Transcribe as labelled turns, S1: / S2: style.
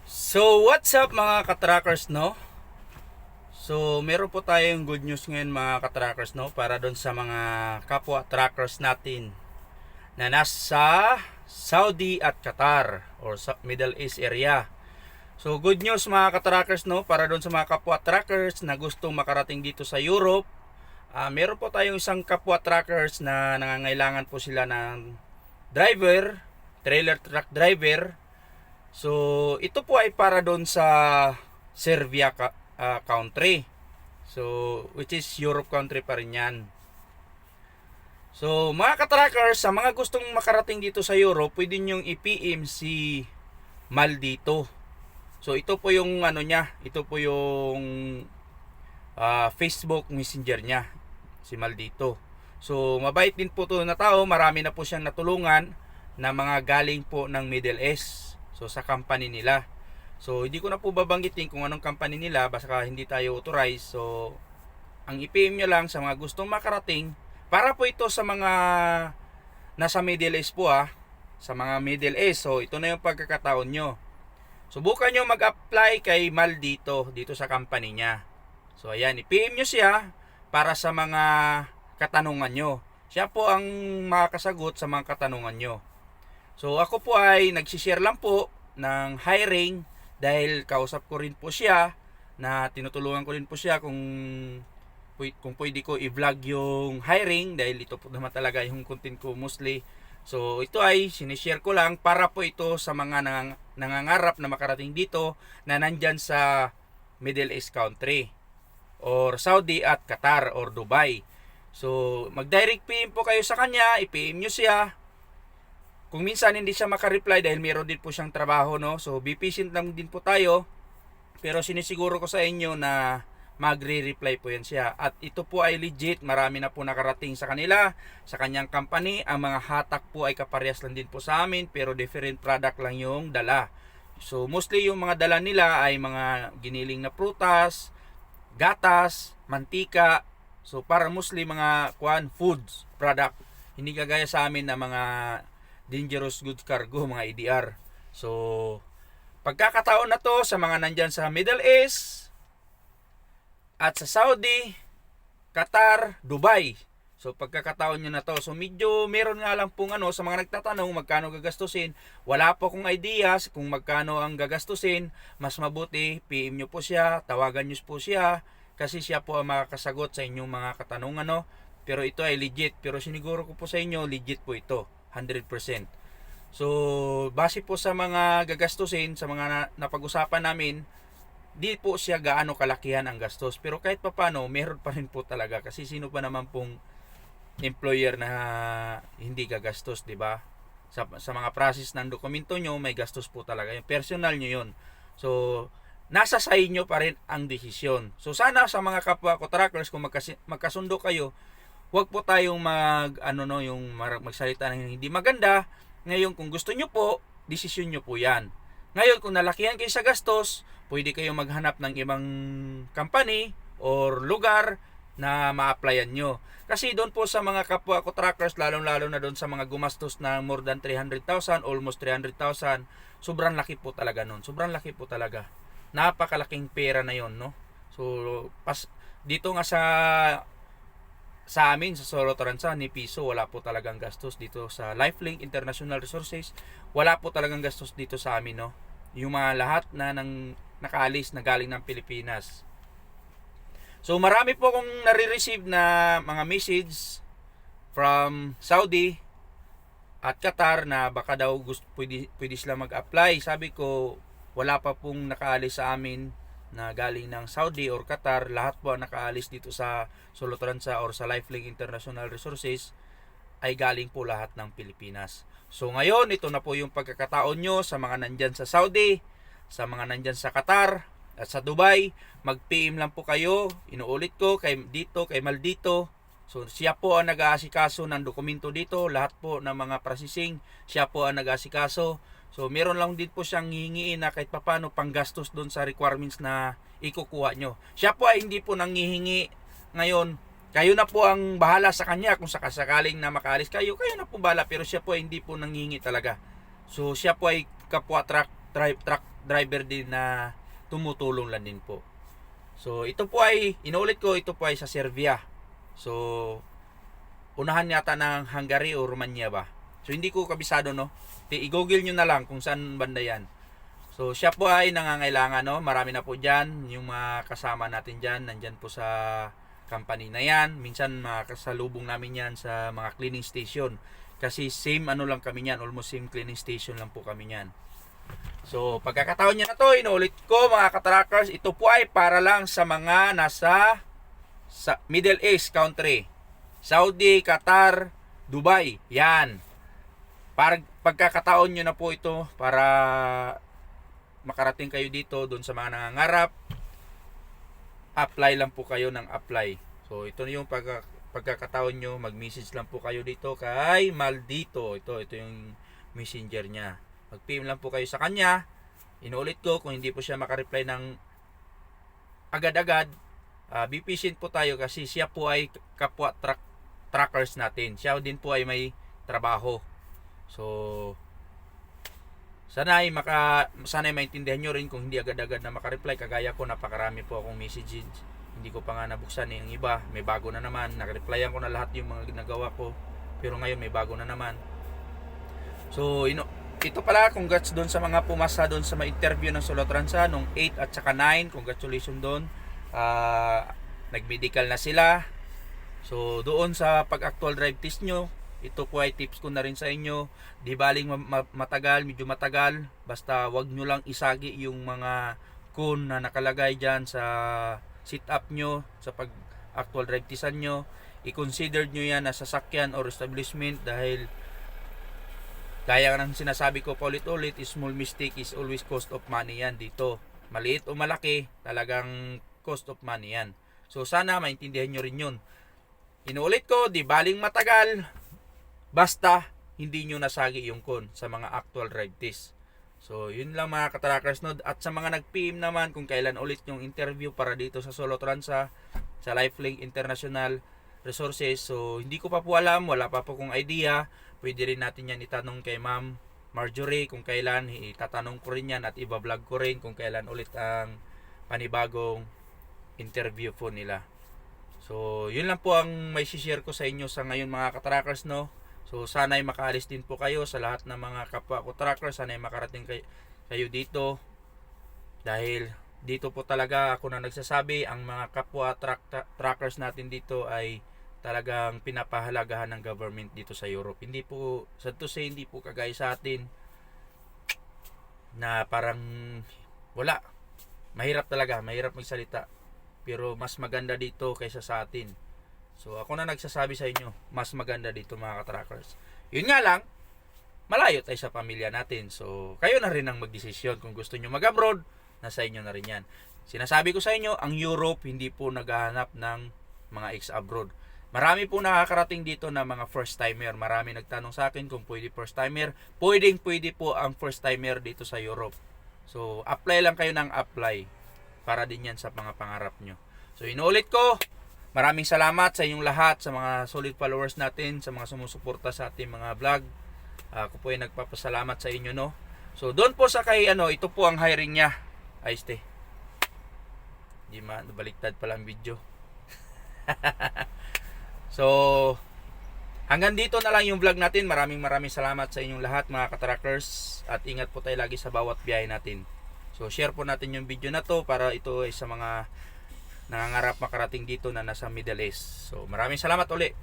S1: So, what's up mga katrackers, no? So, meron po tayong good news ngayon mga katrackers, no? Para doon sa mga kapwa trackers natin na nasa Saudi at Qatar or sa Middle East area. So, good news mga katrackers, no? Para doon sa mga kapwa trackers na gustong makarating dito sa Europe. Meron po tayong isang kapwa trackers na nangangailangan po sila ng driver, trailer truck driver. So, ito po ay para doon sa Serbia country. So, which is Europe country pa rin yan. So, mga katrackers, sa mga gustong makarating dito sa Europe, pwede nyong i-PM si Maldito. So, ito po yung ano niya, ito po yung Facebook Messenger niya, si Maldito. So, mabait din po to na tao, marami na po siyang natulungan na mga galing po ng Middle East. So, sa company nila. So, hindi ko na po babanggitin kung anong company nila basta hindi tayo authorized. So, ang i-PM nyo lang sa mga gustong makarating para po ito sa mga nasa Middle East po sa mga Middle East. So, ito na yung pagkakataon nyo. Subukan nyo mag-apply kay Maldito dito sa company niya. So, ayan, i-PM nyo siya para sa mga katanungan nyo. Siya po ang makakasagot sa mga katanungan nyo. So ako po ay nagsishare lang po ng hiring dahil kausap ko rin po siya na tinutulungan ko rin po siya kung pwede ko i-vlog yung hiring dahil ito po naman talaga yung content ko mostly. So ito ay sinishare ko lang para po ito sa mga nangangarap na makarating dito na nandyan sa Middle East country or Saudi at Qatar or Dubai. So mag-direct PM po kayo sa kanya, i-PM nyo siya. Kung minsan hindi siya makareply dahil meron din po siyang trabaho, no? So, be patient lang din po tayo. Pero sinisiguro ko sa inyo na magre-reply po yan siya. At ito po ay legit. Marami na po nakarating sa kanila, sa kanyang company. Ang mga hatak po ay kaparehas lang din po sa amin, pero different product lang yung dala. So, mostly yung mga dala nila ay mga giniling na prutas, gatas, mantika. So, para mostly mga foods product. Hindi kagaya sa amin na mga dangerous goods cargo, mga EDR. So, pagkakataon na to sa mga nandyan sa Middle East at sa Saudi, Qatar, Dubai. So, pagkakataon nyo na to. So, medyo meron nga lang pong sa mga nagtatanong magkano gagastusin. Wala po akong ideas kung magkano ang gagastusin. Mas mabuti, PM nyo po siya, tawagan nyo po siya, kasi siya po ang makakasagot sa inyong mga katanungan, Pero ito ay legit. Pero siniguro ko po sa inyo, legit po ito. 100%. So, base po sa mga gagastusin, sa mga napag-usapan namin, di po siya gaano kalakihan ang gastos. Pero kahit papano, meron pa rin po talaga. Kasi sino pa naman pong employer na hindi gagastos, di ba? Sa mga process ng dokumento nyo, may gastos po talaga. Yung personal nyo yun. So, nasa sa inyo pa rin ang desisyon. So, sana sa mga kapwa ko trackers, kung magkasundo kayo, huwag po tayong magsalita ng hindi maganda. Ngayon, kung gusto nyo po, desisyon nyo po yan. Ngayon, kung nalakihan kayo sa gastos, pwede kayong maghanap ng ibang company or lugar na ma-applyan nyo. Kasi doon po sa mga kapwa ko trackers, lalong-lalo na doon sa mga gumastos na more than 300,000, almost 300,000, sobrang laki po talaga nun. Sobrang laki po talaga. Napakalaking pera na yon, no? So, dito nga sa amin sa Solo Transa ni piso wala po talagang gastos dito sa Lifelink International Resources. Wala po talagang gastos dito sa amin, no. Yung mga lahat na nakaalis na galing ng Pilipinas. So marami po akong nare-receive na mga message from Saudi at Qatar na baka daw pwede sila mag-apply. Sabi ko wala pa pong nakaalis sa amin na galing ng Saudi or Qatar. Lahat po ang nakaalis dito sa Solo Transa or sa Lifelink International Resources ay galing po lahat ng Pilipinas. So ngayon, ito na po yung pagkakataon nyo sa mga nandyan sa Saudi, sa mga nandyan sa Qatar at sa Dubai. Mag-PM lang po kayo. Inuulit ko kay Maldito. So siya po ang nag-aasikaso ng dokumento dito. Lahat po ng mga processing, siya po ang nag-aasikaso. So meron lang din po siyang hihingiin na kahit papano panggastos doon sa requirements na ikukuha nyo. Siya po ay hindi po nanghihingi ngayon. Kayo na po ang bahala sa kanya kung sakasakaling na makaalis kayo. Kayo na po bahala, pero siya po ay hindi po nanghihingi talaga. So siya po ay kapwa truck driver din na tumutulong lang din po. So ito po ay, inulit ko, ito po ay sa Serbia. So unahan yata ng Hungary o Romania ba. So hindi ko kabisado, no. I-google nyo na lang kung saan banda yan. So siya po ay nangangailangan, no. Marami na po dyan. Yung mga kasama natin dyan, nandyan po sa company na yan. Minsan makasalubong namin yan sa mga cleaning station. Kasi same ano lang kami yan. Almost same cleaning station lang po kami yan. So pagkakataon niya na to, inulit ko mga katrackers, ito po ay para lang sa mga nasa sa Middle East country. Saudi, Qatar, Dubai. Yan. Pagkakataon nyo na po ito para makarating kayo dito doon sa mga nangangarap. Apply lang po kayo ng apply. So ito yung pagkakataon nyo, mag-message lang po kayo dito kay Maldito. Ito yung messenger niya. Mag-PM lang po kayo sa kanya. Inuulit ko, kung hindi po siya makareply ng agad-agad, be patient po tayo kasi siya po ay kapwa trackers natin. Siya din po ay may trabaho. So sana'y maintindihan nyo rin kung hindi agad-agad na makareply. Kagaya ko, napakarami po akong messages, hindi ko pa nga nabuksan eh. Ang iba may bago na naman, nakareplyan ko na lahat yung mga ginagawa ko, pero ngayon may bago na naman. So ito pala, congrats doon sa mga pumasa doon sa ma-interview ng Solotransa nung 8 at saka 9. Congratulations doon. Nag-medical na sila. So doon sa pag-actual drive test nyo, ito po ay tips ko na rin sa inyo. Di baling matagal, medyo matagal, basta wag nyo lang isagi yung mga cone na nakalagay dyan sa sit up nyo, sa pag-actual drive testan nyo. I-consider nyo yan na sasakyan or establishment, dahil kaya ng sinasabi ko paulit-ulit, small mistake is always cost of money yan dito. Maliit o malaki, talagang cost of money yan. So sana maintindihan nyo rin yun. Inuulit ko, di baling matagal, basta hindi nyo nasagi yung cone sa mga actual drive test. So yun lang mga katrackers, no? At sa mga nag-PM naman kung kailan ulit yung interview para dito sa Solotransa, sa Lifelink International Resources, so hindi ko pa po alam, wala pa po kong idea. Pwede rin natin yan itanong kay Ma'am Marjorie kung kailan. Itatanong ko rin yan at iba-vlog ko rin kung kailan ulit ang panibagong interview po nila. So yun lang po ang may share ko sa inyo sa ngayon mga katrackers, no. So sana'y makaalis din po kayo sa lahat ng mga kapwa ko trackers. Sana'y makarating kayo dito, dahil dito po talaga ako na nagsasabi, ang mga kapwa trackers natin dito ay talagang pinapahalagahan ng government dito sa Europe. Hindi po, sa to say, hindi po kagaya sa atin na parang wala. Mahirap talaga, mahirap magsalita. Pero mas maganda dito kaysa sa atin. So ako na nagsasabi sa inyo, mas maganda dito mga katrackers. Yun nga lang, malayo tayo sa pamilya natin. So kayo na rin ang magdesisyon kung gusto nyo mag-abroad, nasa inyo na rin yan. Sinasabi ko sa inyo, ang Europe hindi po naghahanap ng mga ex-abroad. Marami po nakakarating dito na mga first timer. Marami nagtanong sa akin kung pwede first timer. Pwede po ang first timer dito sa Europe. So apply lang kayo ng apply para din yan sa mga pangarap nyo. So inuulit ko, maraming salamat sa inyong lahat, sa mga solid followers natin, sa mga sumusuporta sa ating mga vlog. Ako po ay nagpapasalamat sa inyo, no. So doon po sa kay ito po ang hiring niya. Ay ste. Di nabaliktad pala ang video. So hanggang dito na lang yung vlog natin. Maraming salamat sa inyong lahat mga katrackers, at ingat po tayo lagi sa bawat biyahe natin. So share po natin yung video na to para ito ay sa mga nangangarap makarating dito na nasa Middle East. So maraming salamat ulit.